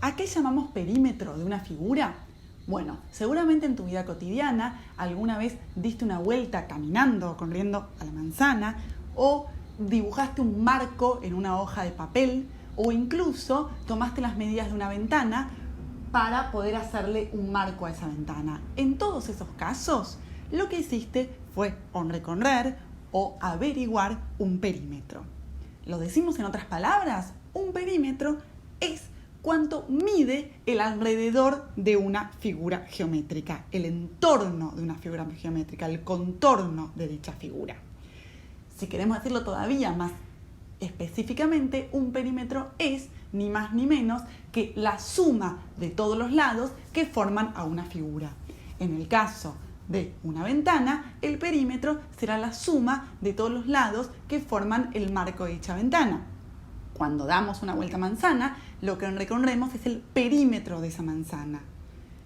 ¿A qué llamamos perímetro de una figura? Bueno, seguramente en tu vida cotidiana alguna vez diste una vuelta caminando o corriendo a la manzana, o dibujaste un marco en una hoja de papel, o incluso tomaste las medidas de una ventana para poder hacerle un marco a esa ventana. En todos esos casos, lo que hiciste fue o recorrer o averiguar un perímetro. ¿Lo decimos en otras palabras? Un perímetro es cuánto mide el alrededor de una figura geométrica, el entorno de una figura geométrica, el contorno de dicha figura. Si queremos decirlo todavía más específicamente, un perímetro es ni más ni menos que la suma de todos los lados que forman a una figura. En el caso de una ventana, el perímetro será la suma de todos los lados que forman el marco de dicha ventana. Cuando damos una vuelta a manzana, lo que recorremos es el perímetro de esa manzana.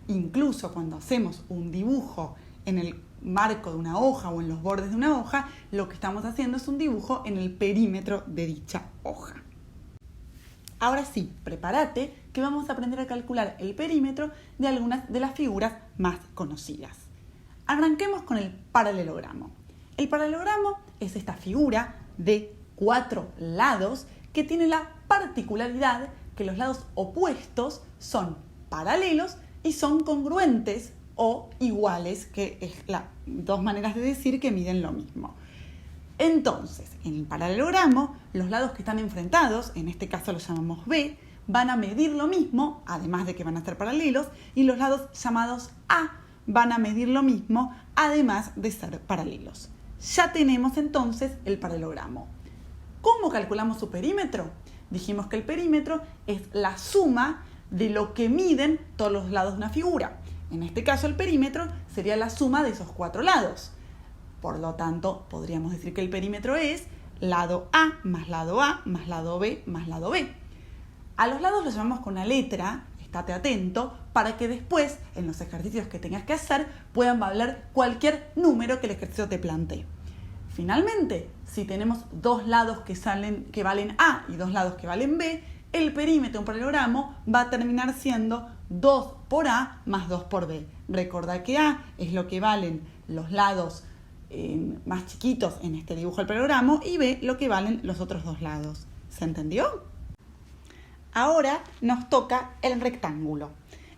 Incluso cuando hacemos un dibujo en el marco de una hoja o en los bordes de una hoja, lo que estamos haciendo es un dibujo en el perímetro de dicha hoja. Ahora sí, prepárate que vamos a aprender a calcular el perímetro de algunas de las figuras más conocidas. Arranquemos con el paralelogramo. El paralelogramo es esta figura de 4 lados que tiene la particularidad que los lados opuestos son paralelos y son congruentes o iguales, que es dos maneras de decir que miden lo mismo. Entonces, en el paralelogramo, los lados que están enfrentados, en este caso los llamamos B, van a medir lo mismo, además de que van a ser paralelos, y los lados llamados A van a medir lo mismo, además de ser paralelos. Ya tenemos entonces el paralelogramo. ¿Cómo calculamos su perímetro? Dijimos que el perímetro es la suma de lo que miden todos los lados de una figura. En este caso, el perímetro sería la suma de esos 4 lados. Por lo tanto, podríamos decir que el perímetro es lado A más lado A más lado B más lado B. A los lados los llamamos con una letra, estate atento, para que después, en los ejercicios que tengas que hacer, puedan valer cualquier número que el ejercicio te plantee. Finalmente, si tenemos 2 lados que valen A y 2 lados que valen B, el perímetro de un paralelogramo va a terminar siendo 2 por A más 2 por B. Recordá que A es lo que valen los lados más chiquitos en este dibujo del paralelogramo y B lo que valen los otros 2 lados. ¿Se entendió? Ahora nos toca el rectángulo.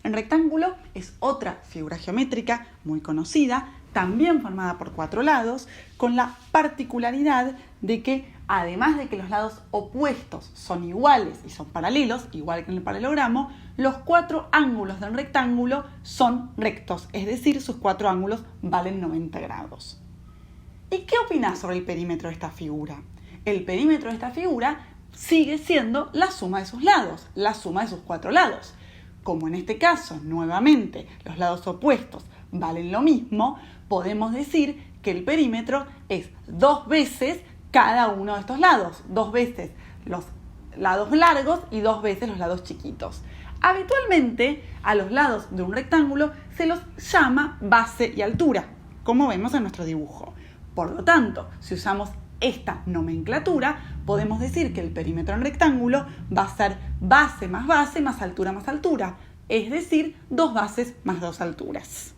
El rectángulo es otra figura geométrica muy conocida, también formada por 4 lados, con la particularidad de que, además de que los lados opuestos son iguales y son paralelos, igual que en el paralelogramo, los 4 ángulos del rectángulo son rectos, es decir, sus 4 ángulos valen 90 grados. ¿Y qué opinás sobre el perímetro de esta figura? El perímetro de esta figura sigue siendo la suma de sus lados, la suma de sus 4 lados. Como en este caso, nuevamente, los lados opuestos valen lo mismo, podemos decir que el perímetro es 2 veces cada uno de estos lados, 2 veces los lados largos y 2 veces los lados chiquitos. Habitualmente, a los lados de un rectángulo se los llama base y altura, como vemos en nuestro dibujo. Por lo tanto, si usamos esta nomenclatura, podemos decir que el perímetro en rectángulo va a ser base más altura, es decir, 2 bases más 2 alturas.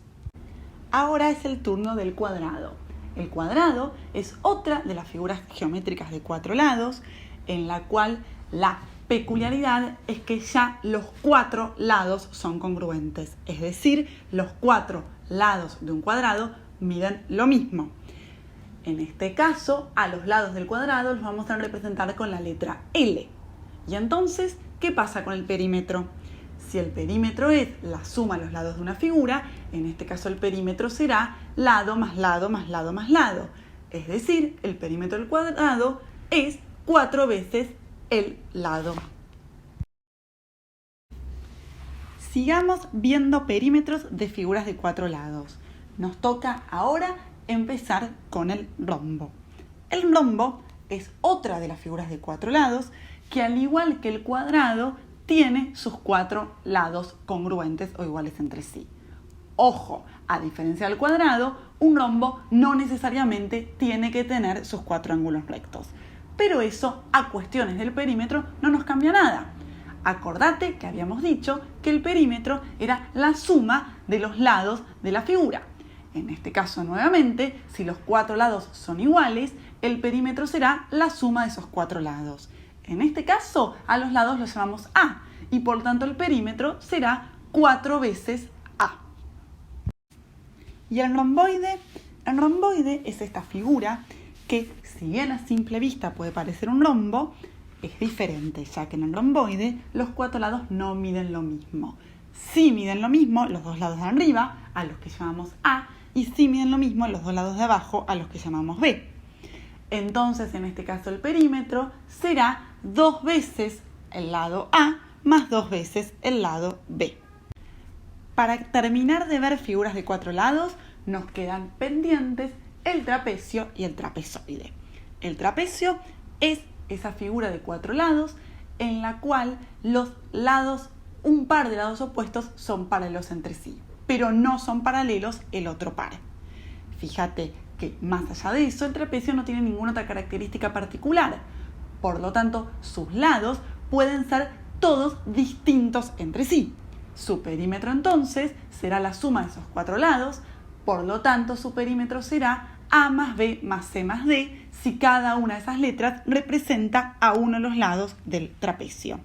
Ahora es el turno del cuadrado. El cuadrado es otra de las figuras geométricas de 4 lados, en la cual la peculiaridad es que ya los 4 lados son congruentes, es decir, los 4 lados de un cuadrado miden lo mismo. En este caso, a los lados del cuadrado los vamos a representar con la letra L. Y entonces, ¿qué pasa con el perímetro? Si el perímetro es la suma de los lados de una figura, en este caso el perímetro será lado más lado más lado más lado. Es decir, el perímetro del cuadrado es 4 veces el lado. Sigamos viendo perímetros de figuras de 4 lados. Nos toca ahora empezar con el rombo. El rombo es otra de las figuras de 4 lados que, al igual que el cuadrado, tiene sus 4 lados congruentes o iguales entre sí. Ojo, a diferencia del cuadrado, un rombo no necesariamente tiene que tener sus 4 ángulos rectos. Pero eso, a cuestiones del perímetro, no nos cambia nada. Acordate que habíamos dicho que el perímetro era la suma de los lados de la figura. En este caso, nuevamente, si los 4 lados son iguales, el perímetro será la suma de esos 4 lados. En este caso, a los lados los llamamos A y por tanto el perímetro será 4 veces A. ¿Y el romboide? El romboide es esta figura que, si bien a simple vista puede parecer un rombo, es diferente, ya que en el romboide los 4 lados no miden lo mismo. Sí miden lo mismo los 2 lados de arriba, a los que llamamos A, y sí miden lo mismo los 2 lados de abajo, a los que llamamos B. Entonces, en este caso, el perímetro será 2 veces el lado A más 2 veces el lado B. Para terminar de ver figuras de 4 lados, nos quedan pendientes el trapecio y el trapezoide. El trapecio es esa figura de 4 lados en la cual un par de lados opuestos son paralelos entre sí, pero no son paralelos el otro par. Fíjate que más allá de eso, el trapecio no tiene ninguna otra característica particular. Por lo tanto, sus lados pueden ser todos distintos entre sí. Su perímetro entonces será la suma de esos 4 lados, por lo tanto su perímetro será A más B más C más D si cada una de esas letras representa a uno de los lados del trapecio.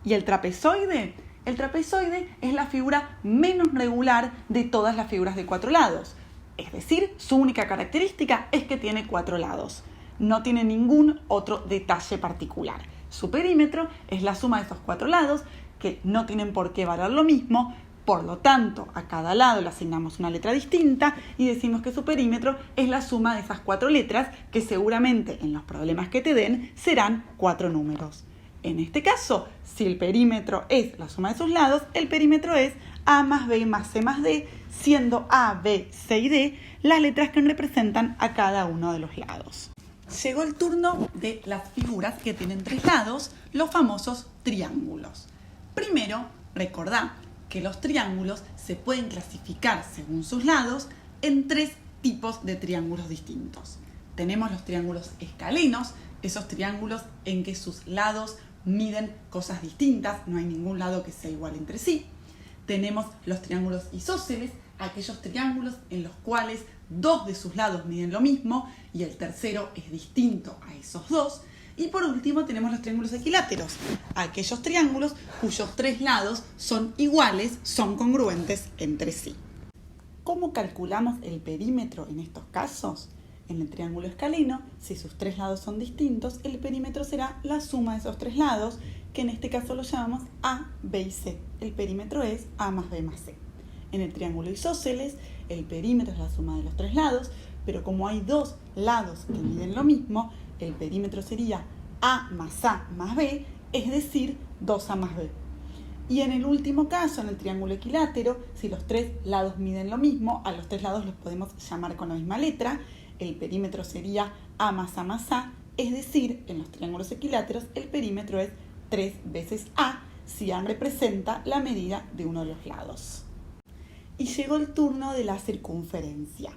¿Y el trapezoide? El trapezoide es la figura menos regular de todas las figuras de 4 lados. Es decir, su única característica es que tiene 4 lados. No tiene ningún otro detalle particular. Su perímetro es la suma de esos 4 lados, que no tienen por qué valer lo mismo. Por lo tanto, a cada lado le asignamos una letra distinta y decimos que su perímetro es la suma de esas 4 letras, que seguramente en los problemas que te den serán 4 números. En este caso, si el perímetro es la suma de sus lados, el perímetro es A más B más C más D, siendo A, B, C y D las letras que representan a cada uno de los lados. Llegó el turno de las figuras que tienen 3 lados, los famosos triángulos. Primero, recordá que los triángulos se pueden clasificar según sus lados en 3 tipos de triángulos distintos. Tenemos los triángulos escalenos, esos triángulos en que sus lados miden cosas distintas, no hay ningún lado que sea igual entre sí. Tenemos los triángulos isósceles, aquellos triángulos en los cuales 2 de sus lados miden lo mismo y el tercero es distinto a esos 2. Y por último tenemos los triángulos equiláteros, aquellos triángulos cuyos 3 lados son iguales, son congruentes entre sí. ¿Cómo calculamos el perímetro en estos casos? En el triángulo escaleno, si sus 3 lados son distintos, el perímetro será la suma de esos 3 lados, que en este caso lo llamamos A, B y C. El perímetro es A más B más C. En el triángulo isósceles, el perímetro es la suma de los 3 lados, pero como hay 2 lados que miden lo mismo, el perímetro sería A más B, es decir, 2A más B. Y en el último caso, en el triángulo equilátero, si los 3 lados miden lo mismo, a los 3 lados los podemos llamar con la misma letra, el perímetro sería A más A, es decir, en los triángulos equiláteros el perímetro es 3 veces A, si A representa la medida de uno de los lados. Y llegó el turno de la circunferencia.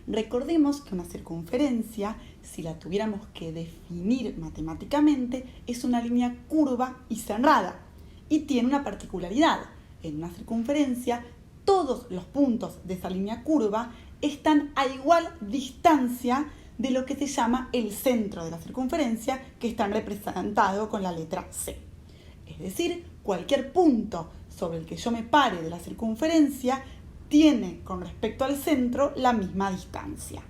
Recordemos que una circunferencia, si la tuviéramos que definir matemáticamente, es una línea curva y cerrada. Y tiene una particularidad. En una circunferencia, todos los puntos de esa línea curva están a igual distancia de lo que se llama el centro de la circunferencia, que está representado con la letra C. Es decir, cualquier punto sobre el que yo me pare de la circunferencia tiene con respecto al centro la misma distancia.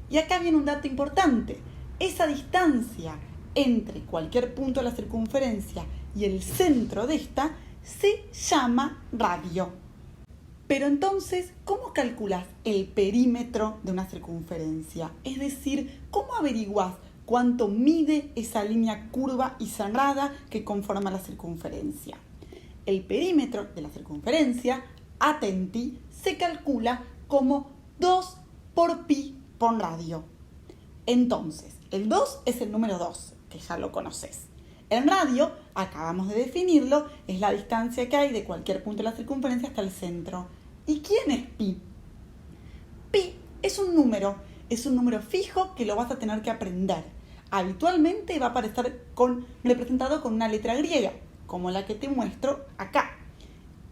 Y acá viene un dato importante. Esa distancia entre cualquier punto de la circunferencia y el centro de esta se llama radio. Pero entonces, ¿cómo calculas el perímetro de una circunferencia? Es decir, ¿cómo averiguás cuánto mide esa línea curva y cerrada que conforma la circunferencia? El perímetro de la circunferencia, atenti, se calcula como 2 por pi por radio. Entonces, el 2 es el número 2, que ya lo conoces. El radio, acabamos de definirlo, es la distancia que hay de cualquier punto de la circunferencia hasta el centro. ¿Y quién es pi? Pi es un número fijo que lo vas a tener que aprender. Habitualmente va a aparecer representado con una letra griega. como la que te muestro acá.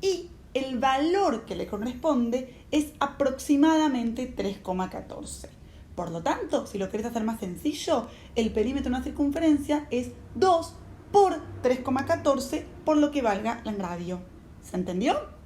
Y el valor que le corresponde es aproximadamente 3,14. Por lo tanto, si lo querés hacer más sencillo, el perímetro de una circunferencia es 2 por 3,14 por lo que valga en radio. ¿Se entendió?